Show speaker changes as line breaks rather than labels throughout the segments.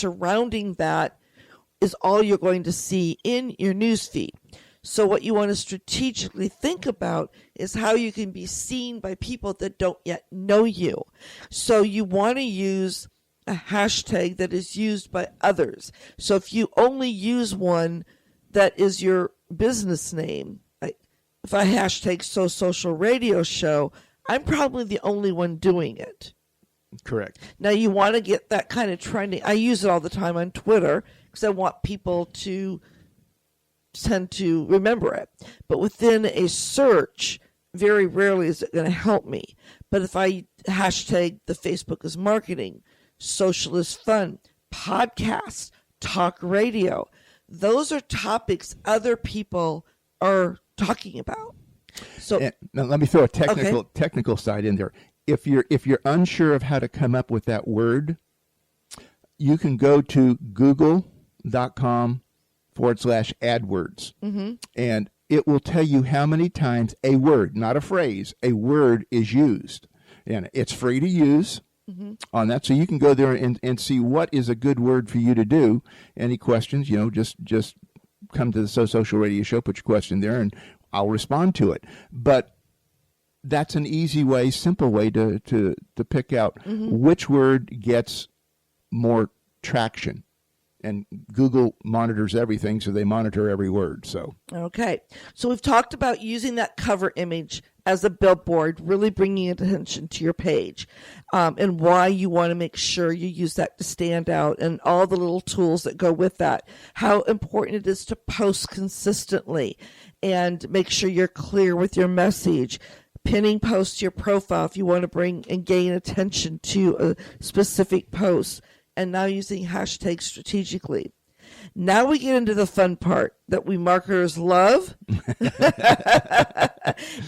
surrounding that is all you're going to see in your newsfeed. So what you want to strategically think about is how you can be seen by people that don't yet know you. So you want to use a hashtag that is used by others. So if you only use one that is your business name, like if I hashtag social radio show, I'm probably the only one doing it.
Correct.
Now you want to get that kind of trending. I use it all the time on Twitter because I want people to tend to remember it. But within a search, very rarely is it going to help me. But if I hashtag the Facebook is marketing, social is fun, podcast, talk radio, those are topics other people are talking about. So
now let me throw a technical side in there. If you're unsure of how to come up with that word, you can go to google.com/AdWords, and it will tell you how many times a word, not a phrase, a word is used. And it's free to use on that. So you can go there and see what is a good word for you to do. Any questions, just come to the Social Radio Show, put your question there, and I'll respond to it. But that's an easy way, simple way to pick out which word gets more traction. And Google monitors everything, so they monitor every word. So we've talked about using that cover image as a billboard, really bringing attention to your page, and why you want to make sure you use that to stand out, and all the little tools that go with that. How important it is to post consistently, and make sure you're clear with your message. Pinning posts to your profile if you want to bring and gain attention to a specific post. And now using hashtags strategically. Now we get into the fun part that we marketers love.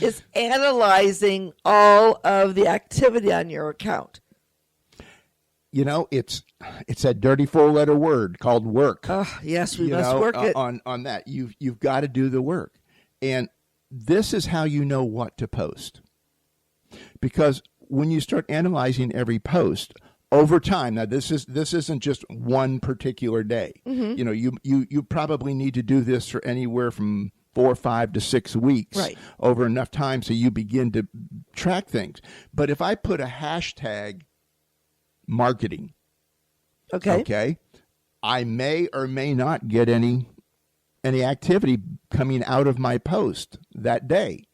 Is analyzing all of the activity on your account. It's that dirty 4-letter word called work.
Yes, we must work it.
On that. You've got to do the work. And this is how you know what to post. Because when you start analyzing every post, over time, now this isn't just one particular day. You probably need to do this for anywhere from 4, 5 to 6 weeks over enough time so you begin to track things. But if I put a hashtag marketing, okay, I may or may not get any activity coming out of my post that day.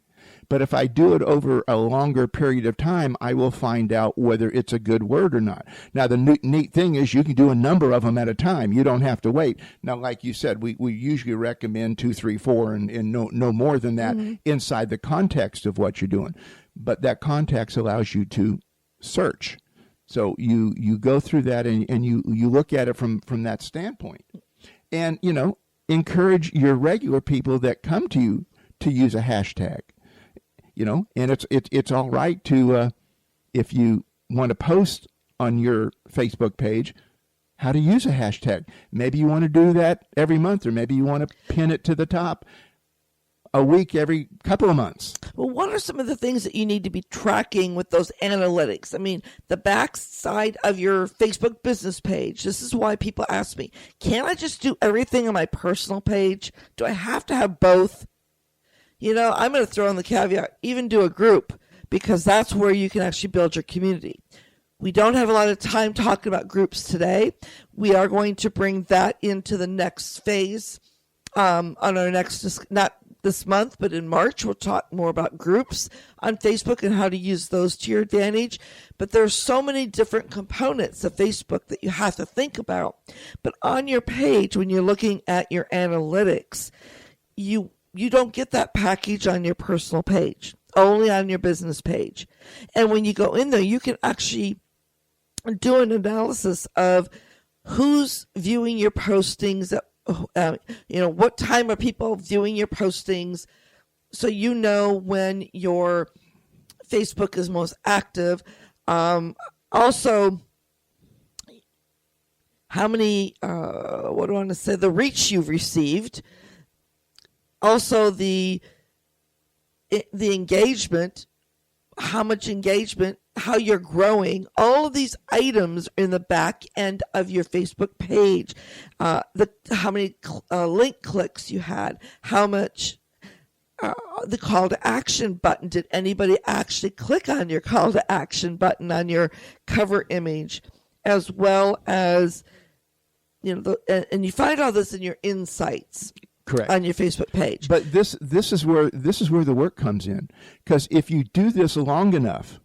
But if I do it over a longer period of time, I will find out whether it's a good word or not. Now, the neat thing is you can do a number of them at a time. You don't have to wait. Now, like you said, we usually recommend 2, 3, 4 and no more than that inside the context of what you're doing. But that context allows you to search. So you go through that and you look at it from that standpoint. And, encourage your regular people that come to you to use a hashtag. And it's all right to, if you want to post on your Facebook page, how to use a hashtag. Maybe you want to do that every month, or maybe you want to pin it to the top a week every couple of months.
Well, what are some of the things that you need to be tracking with those analytics? I mean, the backside of your Facebook business page. This is why people ask me, can't I just do everything on my personal page? Do I have to have both? I'm going to throw in the caveat, even do a group, because that's where you can actually build your community. We don't have a lot of time talking about groups today. We are going to bring that into the next phase on our next, not this month, but in March. We'll talk more about groups on Facebook and how to use those to your advantage. But there's so many different components of Facebook that you have to think about. But on your page, when you're looking at your analytics, you don't get that package on your personal page, only on your business page. And when you go in there, you can actually do an analysis of who's viewing your postings, what time are people viewing your postings, so you know when your Facebook is most active. Also, how many, the reach you've received. Also, the engagement, how much engagement, how you're growing. All of these items are in the back end of your Facebook page. How many link clicks you had, how much the call to action button. Did anybody actually click on your call to action button on your cover image, as well as, and you find all this in your insights.
Correct.
On your Facebook page.
But this is where the work comes in, because if you do this long enough,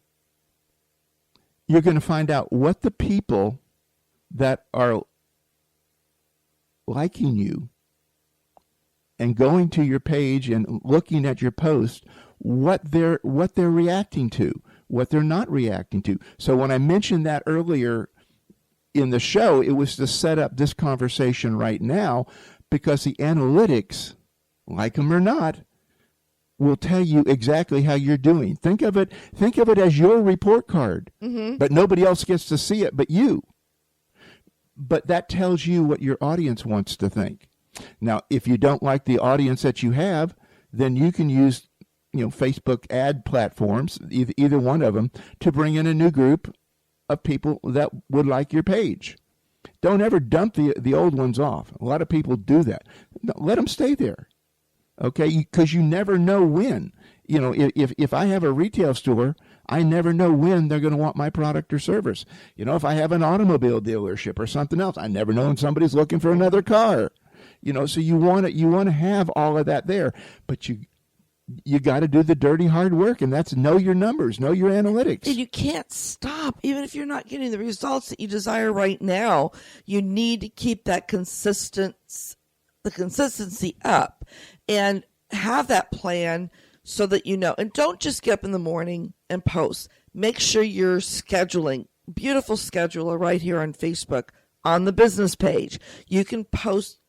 you're going to find out what the people that are liking you and going to your page and looking at your post, what they're reacting to, what they're not reacting to. So when I mentioned that earlier in the show, it was to set up this conversation right now, because the analytics, like them or not, will tell you exactly how you're doing. Think of it as your report card, but nobody else gets to see it but you. But that tells you what your audience wants to think. Now, if you don't like the audience that you have, then you can use, Facebook ad platforms, either one of them, to bring in a new group of people that would like your page. Don't ever dump the old ones off. A lot of people do that. No, let them stay there, okay? Because you never know when. If I have a retail store, I never know when they're going to want my product or service. If I have an automobile dealership or something else, I never know when somebody's looking for another car. So you want to have all of that there, but you got to do the dirty hard work, and that's know your numbers, know your analytics.
And you can't stop. Even if you're not getting the results that you desire right now, you need to keep that consistency up and have that plan so that and don't just get up in the morning and post. Make sure you're scheduling. Beautiful scheduler right here on Facebook on the business page. You can post,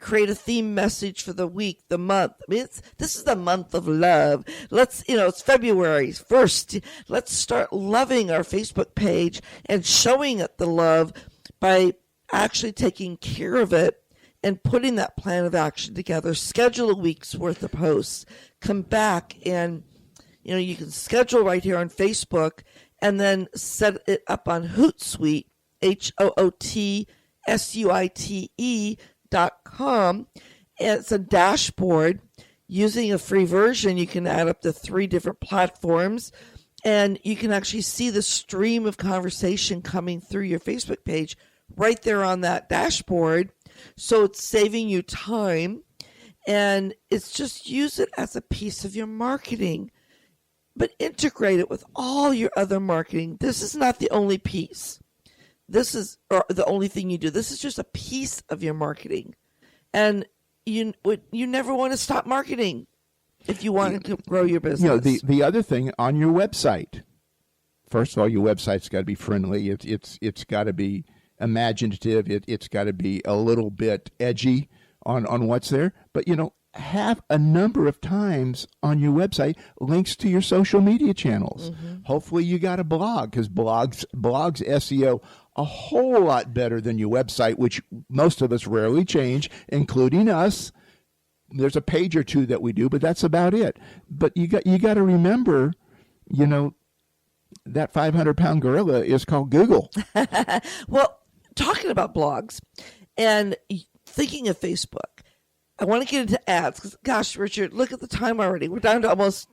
create a theme message for the week, the month. I mean, this is the month of love. It's February 1st. Let's start loving our Facebook page and showing it the love by actually taking care of it and putting that plan of action together. Schedule a week's worth of posts. Come back and, you can schedule right here on Facebook and then set it up on Hootsuite, HOOTSUITE.com. It's a dashboard. Using a free version, you can add up to 3 different platforms, and you can actually see the stream of conversation coming through your Facebook page right there on that dashboard. So it's saving you time, and it's just use it as a piece of your marketing, but integrate it with all your other marketing. This is not the only piece. This is the only thing you do. This is just a piece of your marketing. And you never want to stop marketing if you want to grow your business.
The other thing on your website, first of all, your website's got to be friendly. It's got to be imaginative. It's got to be a little bit edgy on what's there. But, have a number of times on your website links to your social media channels. Hopefully you got a blog, because blogs SEO a whole lot better than your website, which most of us rarely change, including us. There's a page or 2 that we do, but that's about it. But you got to remember, that 500-pound gorilla is called Google.
Well, talking about blogs and thinking of Facebook, I want to get into ads because, gosh, Richard, look at the time already. We're down to almost,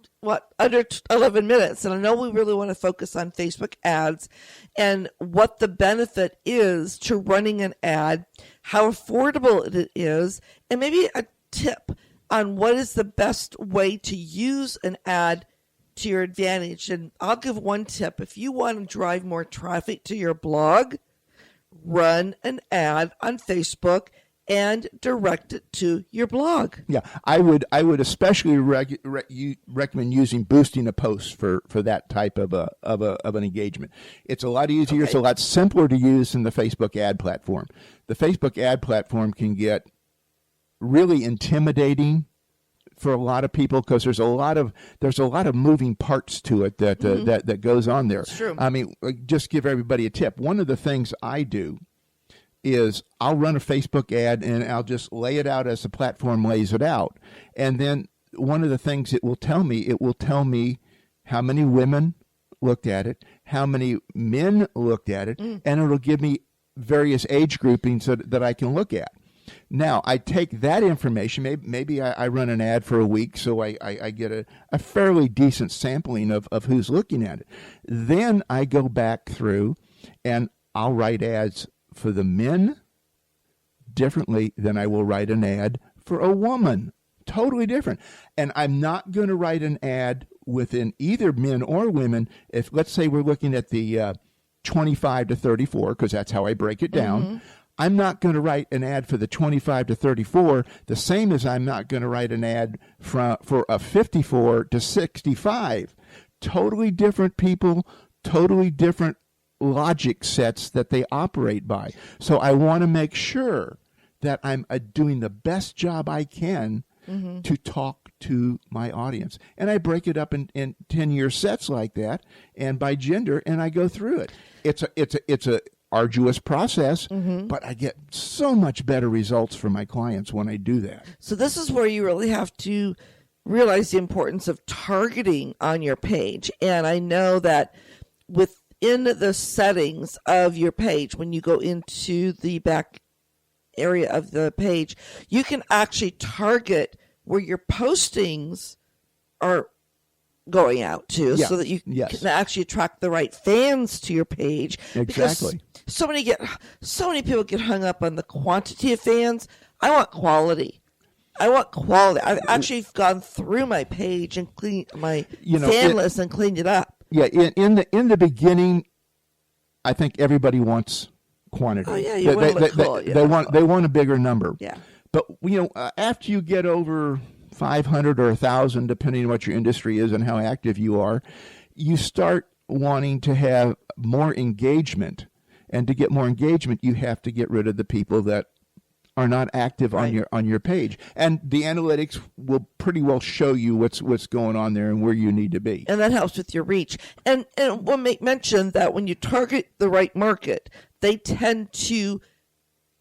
under 11 minutes. And I know we really want to focus on Facebook ads and what the benefit is to running an ad, how affordable it is, and maybe a tip on what is the best way to use an ad to your advantage. And I'll give one tip. If you want to drive more traffic to your blog, run an ad on Facebook and direct it to your blog.
Yeah, I would especially recommend boosting a post for that type of an engagement. It's a lot easier. Okay. It's a lot simpler to use than the Facebook ad platform. The Facebook ad platform can get really intimidating for a lot of people because there's a lot of moving parts to it that goes on there.
It's true.
I mean, just give everybody a tip. One of the things I do is I'll run a Facebook ad and I'll just lay it out as the platform lays it out. And then one of the things it will tell me how many women looked at it, how many men looked at it, and it'll give me various age groupings that I can look at. Now, I take that information, maybe I run an ad for a week, so I get a fairly decent sampling of who's looking at it. Then I go back through and I'll write ads for the men differently than I will write an ad for a woman. Totally different. And I'm not going to write an ad within either men or women. If, let's say, we're looking at the 25 to 34, because that's how I break it down. I'm not going to write an ad for the 25 to 34, the same as I'm not going to write an ad for a 54 to 65. Totally different people, totally different logic sets that they operate by. So I want to make sure that I'm doing the best job I can to talk to my audience. And I break it up in 10-year sets like that, and by gender, and I go through it. It's a arduous process, but I get so much better results for my clients when I do that.
So this is where you really have to realize the importance of targeting on your page. And I know that within the settings of your page, when you go into the back area of the page, you can actually target where your postings are going out to, so that you can actually attract the right fans to your page.
Exactly.
Because so many people get hung up on the quantity of fans. I want quality. I've actually gone through my page and cleaned my fan list and cleaned it up.
Yeah, in the beginning, I think everybody wants quantity.
Oh yeah, you want to look cool.
They want a bigger number.
Yeah.
But after you get over 500 or 1,000, depending on what your industry is and how active you are, you start wanting to have more engagement. And to get more engagement, you have to get rid of the people that are not active on your page. And the analytics will pretty well show you what's going on there and where you need to be.
And that helps with your reach. And we'll make mention that when you target the right market, they tend to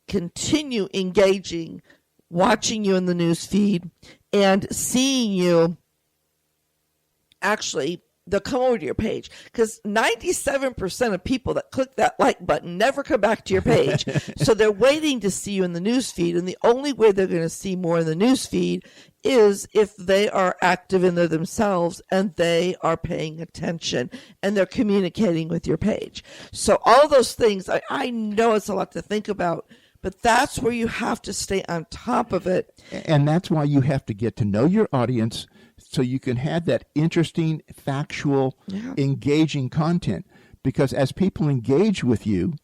continue engaging, watching you in the news feed, and seeing you. Actually, they'll come over to your page, because 97% of people that click that like button never come back to your page. So they're waiting to see you in the news feed, and the only way they're going to see more in the news feed is if they are active in there themselves and they are paying attention and they're communicating with your page. So all those things, I know it's a lot to think about, but that's where you have to stay on top of it.
And that's why you have to get to know your audience so you can have that interesting, factual, engaging content. Because as people engage with you,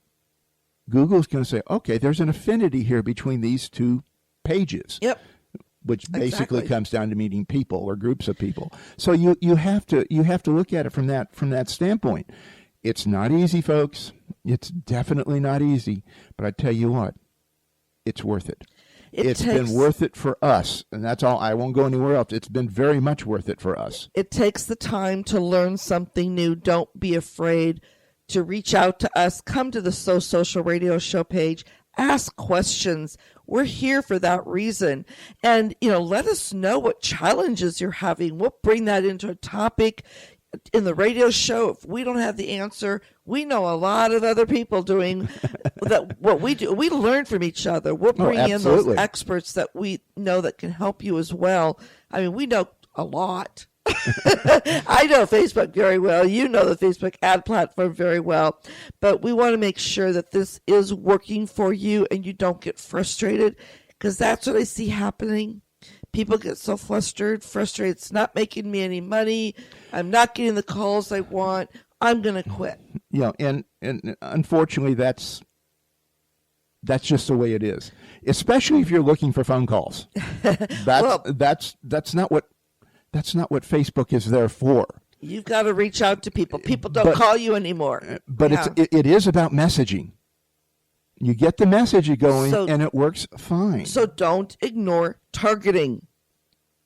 Google's going to say, okay, there's an affinity here between these two pages.
Yep.
Which basically comes down to meeting people or groups of people. So you have to look at it from that standpoint. It's not easy, folks. It's definitely not easy. But I tell you what, it's worth it. It's been worth it for us, and that's all. I won't go anywhere else. It's been very much worth it for us.
It takes the time to learn something new. Don't be afraid to reach out to us. Come to the So Social Radio Show page. Ask questions. We're here for that reason. And, let us know what challenges you're having. We'll bring that into a topic in the radio show. If we don't have the answer, we know a lot of other people doing what we do. We learn from each other. We'll bring in those experts that we know that can help you as well. I mean, we know a lot. I know Facebook very well. You know the Facebook ad platform very well. But we want to make sure that this is working for you and you don't get frustrated, because that's what I see happening. People get so frustrated. It's not making me any money. I'm not getting the calls I want. I'm going to quit.
Yeah, and unfortunately, that's just the way it is. Especially if you're looking for phone calls. That's not what Facebook is there for.
You've got to reach out to people. People don't call you anymore.
But it is about messaging. You get the message going, and it works fine.
So don't ignore targeting.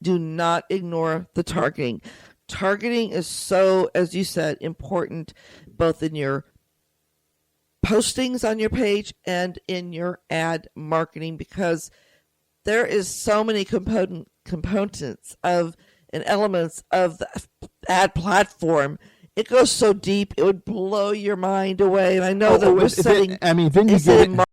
Do not ignore the targeting. Targeting is so, as you said, important both in your postings on your page and in your ad marketing, because there is so many components of and elements of the ad platform. It goes so deep, it would blow your mind away. And I know that we're setting.
I mean, then you
instead
get
of